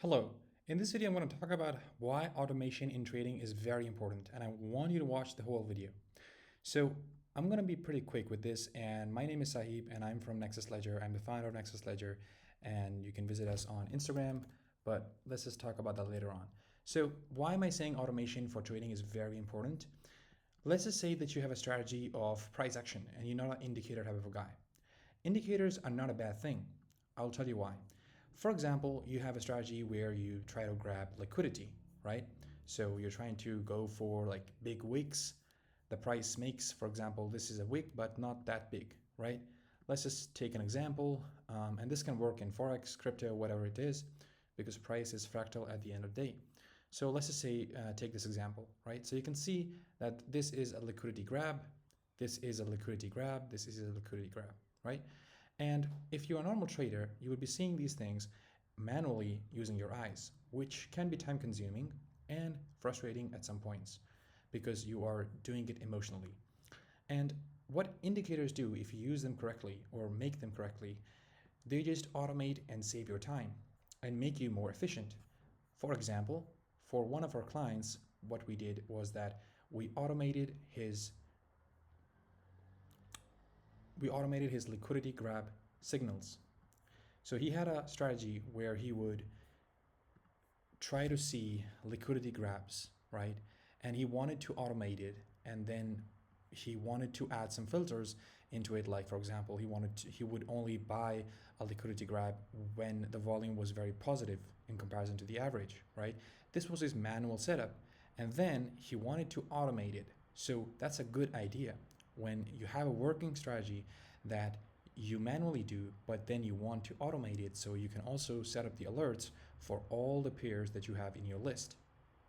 Hello. In this video, I'm going to talk about why automation in trading is very important, and I want you to watch the whole video. So I'm going to be pretty quick with this, and my name is Sahib, and I'm from Nexus Ledger. I'm the founder of Nexus Ledger, and you can visit us on Instagram, but let's just talk about that later on. So why am I saying automation for trading is very important? Let's just say that you have a strategy of price action, and you're not an indicator type of a guy. Indicators are not a bad thing. I'll tell you why. For example, you have a strategy where you try to grab liquidity, right? So you're trying to go for like big wicks. The price makes, for example, this is a wick, but not that big, right? Let's just take an example, and this can work in Forex, crypto, whatever it is, because price is fractal at the end of the day. So let's just say, take this example, right? So you can see that this is a liquidity grab, this is a liquidity grab, this is a liquidity grab, right? And if you're a normal trader, you would be seeing these things manually using your eyes, which can be time consuming and frustrating at some points because you are doing it emotionally. And what indicators do, if you use them correctly or make them correctly, they just automate and save your time and make you more efficient. For example, for one of our clients, what we did was that we automated his liquidity grab signals. So he had a strategy where he would try to see liquidity grabs, right? And he wanted to automate it, and then he wanted to add some filters into it. Like, for example, he would only buy a liquidity grab when the volume was very positive in comparison to the average, right? This was his manual setup. And then he wanted to automate it. So that's a good idea. When you have a working strategy that you manually do, but then you want to automate it, so you can also set up the alerts for all the pairs that you have in your list,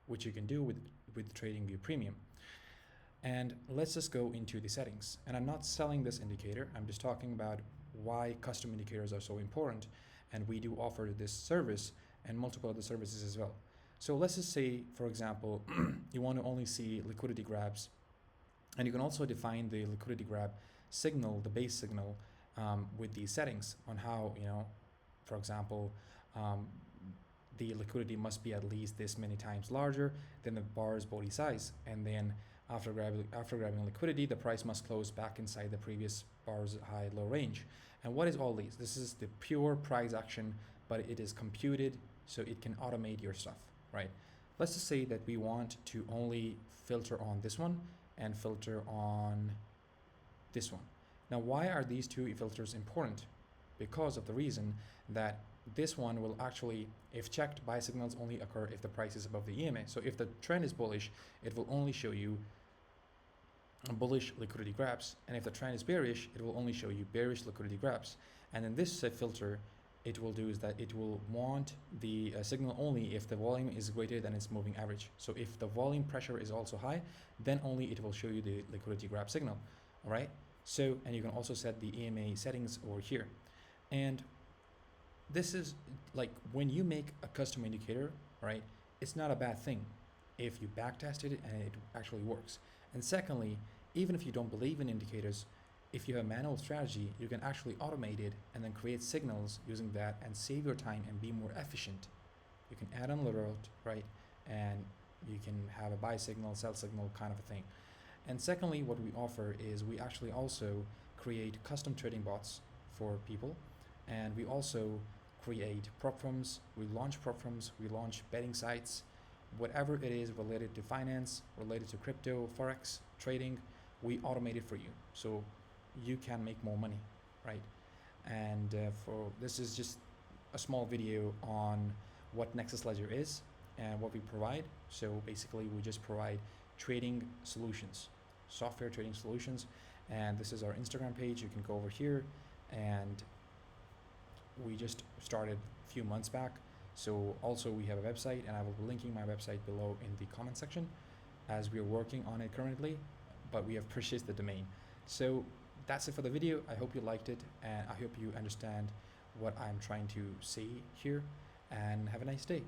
which you can do with TradingView Premium. And let's just go into the settings. And I'm not selling this indicator, I'm just talking about why custom indicators are so important. And we do offer this service and multiple other services as well. So let's just say, for example, you want to only see liquidity grabs, and you can also define the liquidity grab signal, the base signal, with these settings on how, for example, the liquidity must be at least this many times larger than the bar's body size. And then after grabbing liquidity, the price must close back inside the previous bar's high-low range. And what is all these? This is the pure price action, but it is computed so it can automate your stuff, right? Let's just say that we want to only filter on this one and filter on this one. Now, why are these two filters important? Because of the reason that this one will actually, if checked, buy signals only occur if the price is above the EMA. So if the trend is bullish, it will only show you bullish liquidity grabs. And if the trend is bearish, it will only show you bearish liquidity grabs. And in this filter, it will do is that it will want the signal only if the volume is greater than its moving average. So if the volume pressure is also high, then only it will show you the liquidity grab signal, all right? So, and you can also set the EMA settings over here. And this is like when you make a custom indicator, right? It's not a bad thing if you backtested it and it actually works. And secondly, even if you don't believe in indicators, if you have a manual strategy, you can actually automate it and then create signals using that and save your time and be more efficient. You can add an alert, right? And you can have a buy signal, sell signal kind of a thing. And secondly, what we offer is we actually also create custom trading bots for people. And we also create prop firms, we launch prop firms, we launch betting sites, whatever it is related to finance, related to crypto, Forex, trading, we automate it for you. So you can make more money, right? And for this is just a small video on what Nexus Ledger is and what we provide. So basically we just provide trading solutions, software trading solutions. And this is our Instagram page. You can go over here, and we just started a few months back. So also we have a website, and I will be linking my website below in the comment section as we are working on it currently, but we have purchased the domain. So that's it for the video. I hope you liked it, and I hope you understand what I'm trying to say here, and have a nice day.